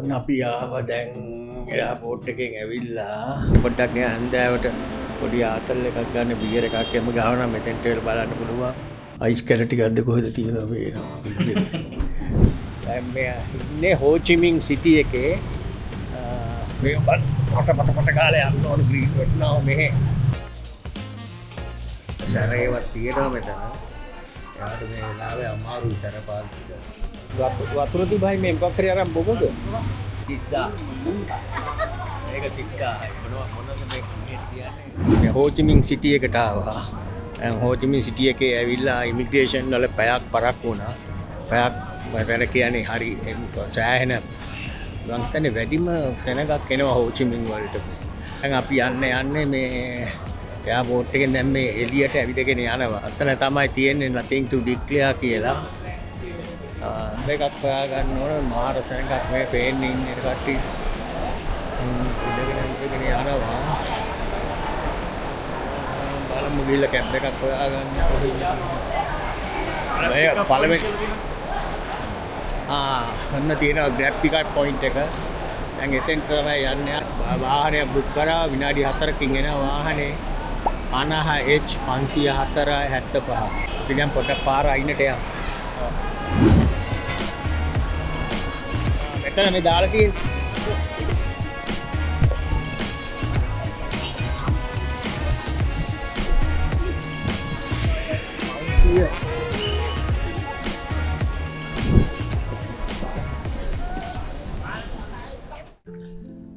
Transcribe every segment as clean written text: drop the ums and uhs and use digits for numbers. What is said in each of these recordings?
ඕන්න අපි ආව දැන් එයාපෝට් එකෙන් ඇවිල්ලා පොඩ්ඩක් නේ හන්දෑවට පොඩි ආතල් එකක් ගන්න බියර් එකක් එම ගහනවා මෙතෙන්ට වෙලා බලන්න පුළුවන් අයිස් කැල ටිකක්ද කොහෙද තියෙනව පේනවා දැන් මේ ඉන්නේ හෝ චි මින් සිටි එකේ මේ පට කාලේ යන්න ඕන ග්‍රීන් වෙටනවා මෙහෙ සැරේවත් තියෙනවා මෙතන යාට මේ වෙලාවේ අමාරුයි සැර පාවිච්චි වතුර තිබයි මේ මොකක් හරි අරන් බොගොද 30000 මේක 30000යි මොනවද මේ කියන්නේ හෝ චි මින් සිටි එකට ආවා දැන් හෝ චි මින් සිටි එකේ ඇවිල්ලා ඉමිග්‍රේෂන් වල පැයක් පරක් වුණා පැයක් මම කියන්නේ හරි සෑහෙන මං කියන්නේ වැඩිම සෙනගක් එනවා හෝ චි මින් වලට දැන් අපි යන්නේ මේ එයාපෝට් එකෙන් දැන් මේ එළියට ඇවිදගෙන යනවා අතන තමයි තියෙන්නේ nothing to declare කියලා මේකක් හොයා ගන්න ඕන මාර සෙනඟක් මේ පේන්නේ ඉන්නේ කට්ටිය ඉඳගෙන යනවා බලමු ගිහලා කැබ් එකක් හොයා ගන්න මේ පළවෙනි ඔන්න තියෙනවා ග්‍රැබ් පිකට් පොයින්ට් එක දැන් එතෙන් තමයි යන්නේ වාහනය බුක් කරා විනාඩි 4කින් එන වාහනේ 50H 504.75 අපි දැන් පොඩක් පාර අයිනට යමු මෙතන මේ දාලා තියෙන්නේ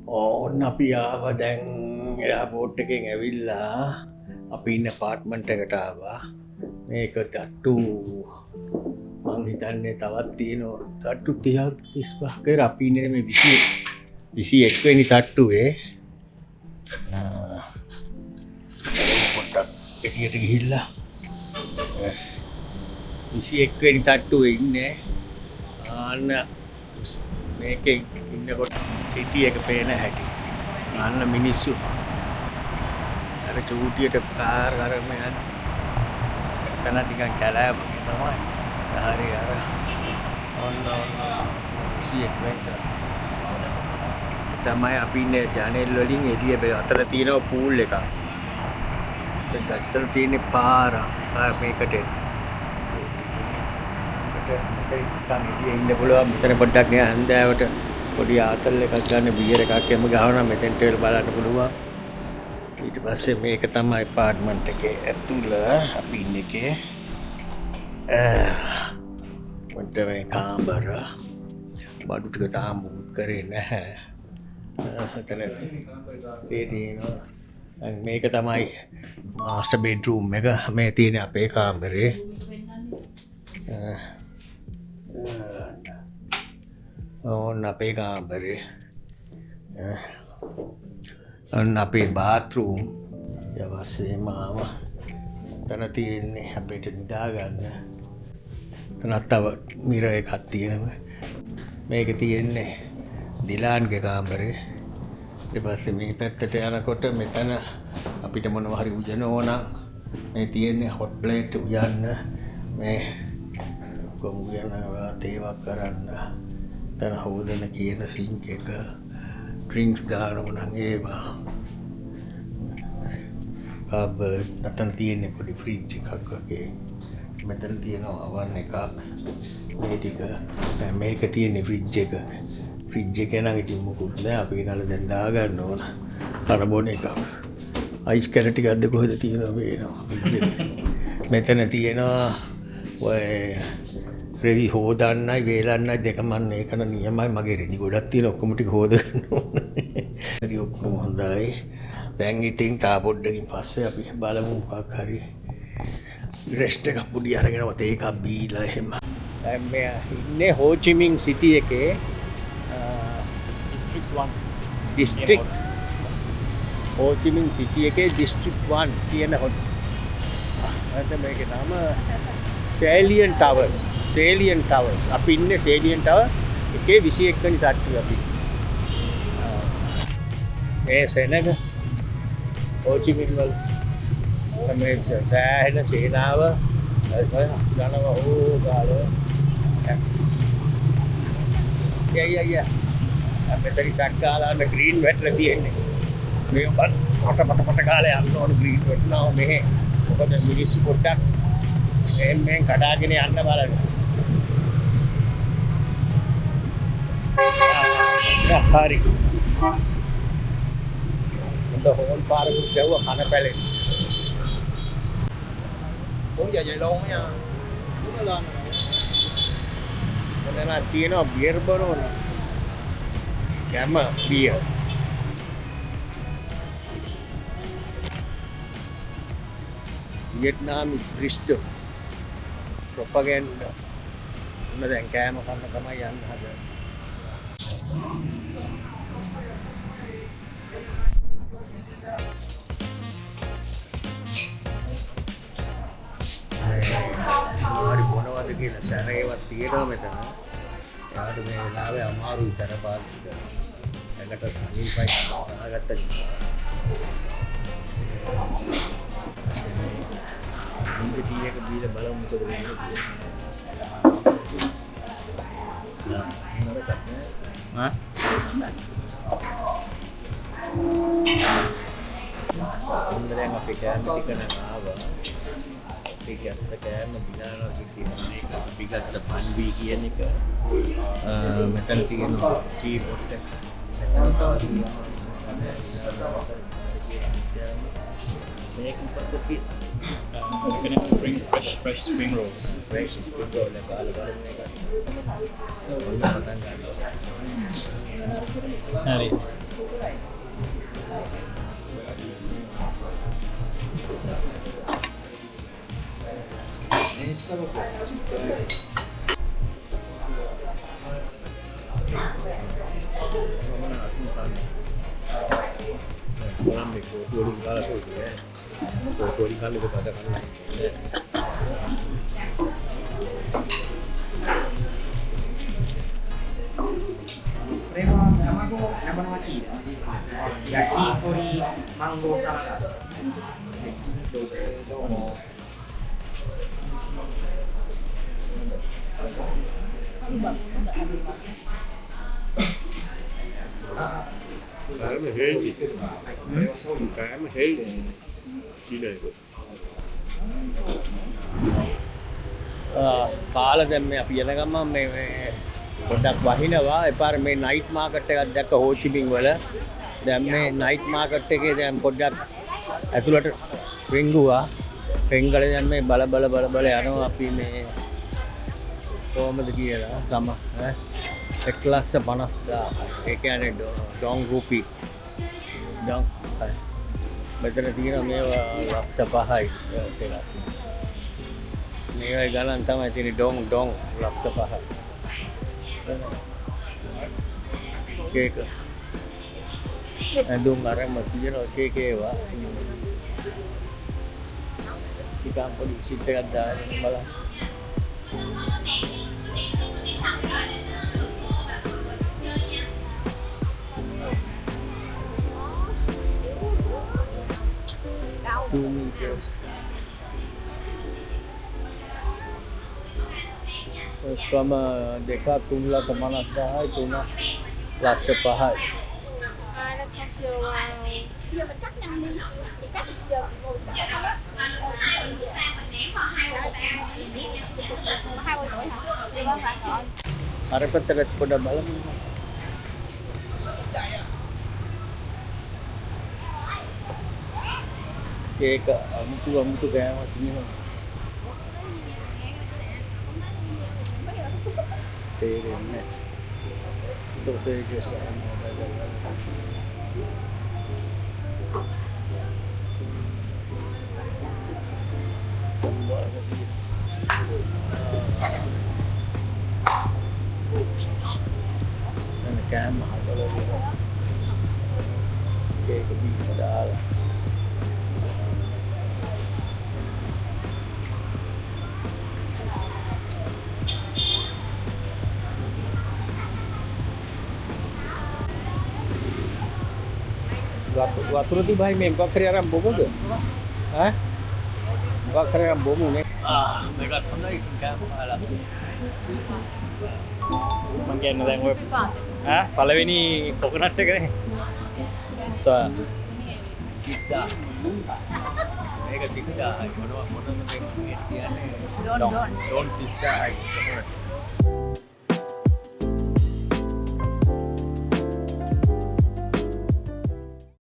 ඕන්න අපි ආව දැන් එයාපෝට් එකෙන් ඇවිල්ලා අපි ඉන්න අපාර්ට්මන්ට් එකට ආවා මේක තට්ටු මං හිතන්නේ තවත් තියෙනවා තට්ටු 30 35 කර අපි ඉන්නේ මේ 21 වෙනි තට්ටුවේ පොඩ්ඩක් එළියට ගිහිල්ලා 21 වෙනි තට්ටුවේ ඉන්නේ අන්න මේකේ ඉන්නකොට සිටි එක පේන හැටි අන්න මිනිස්සු අර චූටියට කාර් කරගෙන යන්නේ එතන ටිකක් කැලෑව වගේ තමයි හරි අර ඔන්න 21 වෙනිද තමයි අපි ඉන්නේ ජනෙල් වලින් එළිය බල අතර තියෙන පූල් එකක් දැන් අතර තියෙන පාර මේකට ඉන්න පුළුවන් මෙතන පොඩ්ඩක් නේ හන්දෑවට පොඩි ආතල් එකක් ගන්න බියර් එකක් එම ගහනවා මෙතෙන්ට වෙලා බලන්න පුළුවන් ඊට පස්සේ මේක තමයි අපාර්ට්මන්ට් එකේ ඇතුළ අපි ඉන්නේ එකේ මොන්ට මේ කාමර බඩු ටික තාම මුකුත් කරේ නැහැ එතන ඒ තියෙනවා මේක තමයි මාස්ටර් බෙඩ්රූම් එක මේ තියෙන අපේ කාමරේ ඕන්න අපේ කාමරේ ඔන්න අපේ බාත්රූම් ඊට පස්සේ මාව තන තියෙන්නේ අපිට නිදා ගන්න තනත් තව මිර එකක් තියෙනවා මේක තියෙන්නේ දිලාන්ගේ කාමරේ ඊට පස්සේ මේ පැත්තට යනකොට මෙතන අපිට මොනවා හරි උයන ඕන මේ තියෙන්නේ හොට් ප්ලේට් උයන්න මේ කොමුයනවා තේවක් කරන්න තන හොදන කියන සිංක් එක ඩ්‍රින්ක්ස් දානවා නම් ඒවා කබඩ් නැතන තියෙන්නේ පොඩි ෆ්‍රිජ් එකක් වගේ මෙතන තියෙනවා අවන් එකක් මේ ටික මේක තියෙන්නේ ෆ්‍රිජ් එක නම් ඉතින් මොකුත් නෑ අපි නල දැන් දා ගන්න ඕන කන බොන එකක් අයිස් කැල ටිකක්ද කොහෙද තියෙනව පේනවා මෙතන තියෙනවා ඔය රෙදි හොදන්නයි වේලන්නයි දෙකම ඒකන නියමයි මගේ රෙදි ගොඩක් තියෙන ඔක්කොම ටික හොද ගන්න ඕනේ. හරි ඔක්කොම හොඳයි. දැන් ඉතින් තා පොඩ්ඩකින් පස්සේ අපි බලමු මොකක් හරි රෙස්ට් එකක් පොඩි අරගෙන වතේ එකක් බීලා එහෙම. දැන් මේ ඉන්නේ හෝ චි මින් සිටි එකේ දිස්ත්‍රික් 1 හෝ චි මින් සිටි එකේ දිස්ත්‍රික් 1 කියන හොටෙල් මේකේ නම සේලියන් ටවර්ස් අපි ඉන්නේ සේලියන් ටවර් එකේ 21 වෙනි තට්ටුවේ අපි මේ සෙනග හෝ චි මින් වල තමයි සෑහෙන සේනාව යනවා ඕ ගාල යා මෙතන ටක් ගාලා අන්න ග්‍රීන් වැටලා තියෙන්නේ. මේ පට ගාලා යන්න ඕන ග්‍රීන් වැටෙනවා මෙහෙ. මොකද මිනිස්සු පොඩ්ඩක් මේ කඩාගෙන යන්න බලන්න. හරි. The whole park is there khana pale. Uống giờ vậy luôn nha. Đúng lên. Nên là kia nó beer bro nè. Gamma beer. Vietnam is Bristol. Propaganda. Nó đang cam không nó có mấy anh hết rồi. හරි මොනවද කියලා සැරේවත් තියෙනවා මෙතන. එයාට මේ වෙලාවේ අමාරුයි සැර පාවිච්චි කරන්න. එකට සනීපයි දාගත්ත නිසා. මේ ටී එක බීලා බලමු මොකද වෙන්නේ කියලා. හා? දැන් අපි කෑම ටික නාවා. අපි ගත්ත කෑම බිනානවා කියන එක අපි ගත්ත පන්වි කියන එක මෙතන තියෙනවා චී පොට් එක මේක පොට්ටි fresh spring rolls. fresh spring roll එක අලගාලා හරි. Yakitori mango salad. Cái mà hế gì? Cái mà hế gì? Đi đây rồi. කාල දැන් මේ අපි යන ගමන් මේ පොඩ්ඩක් වහිනවා. එපාර මේ නයිට් මාකට් එකක් දැක්ක හෝ චි මින් වල. දැන් මේ නයිට් මාකට් එකේ දැන් පොඩ්ඩක් ඇතුළට රින්ගුවා. රින්ගල දැන් මේ බල යනවා අපි මේ කොහමද කියලා සම ඈ 1,50,000. ඒ කියන්නේ ඩොං රුපී. ඩොං මෙතන තියෙන මේවා ලක්ෂ 5යි කියලා. මේවා ගණන් තමයි තියෙන්නේ ඩොං ලක්ෂ 5යි. කේක ඇඳුම් අරම තියෙනවා කේක ඒවා. ටිකක් පොඩි සිත් එකක් දාගෙන බලන්න. meters. From දෙකක් 3,50,000යි 3,05,000යි. Nó thật sự giờ mình cắt nhanh đi thì cắt giờ ngồi cắt hai mươi tuổi hả? Thì có phải rồi. අර පැත්තට පොඩ බලමු. ඒක අමුතු ගෑමක් තියෙනවා. තේරෙන්නේ සෝසේජස් කෑම හදලා ඒක බීම දාලා වතුර තිබයි මේ මොකක් හරි අරන් බොමුද? ඈ මොකක් හරි අරන් බොමු නේ. මේකත් හොඳයි කෑම කාලා. මං කියන්නේ දැන් ඔය පළවෙනි කොකනට් එකනේ. So තිස්දා මේක තිස්දා මොනවද මේ කියන්නේ don't. ඩෝන් තිස්දායි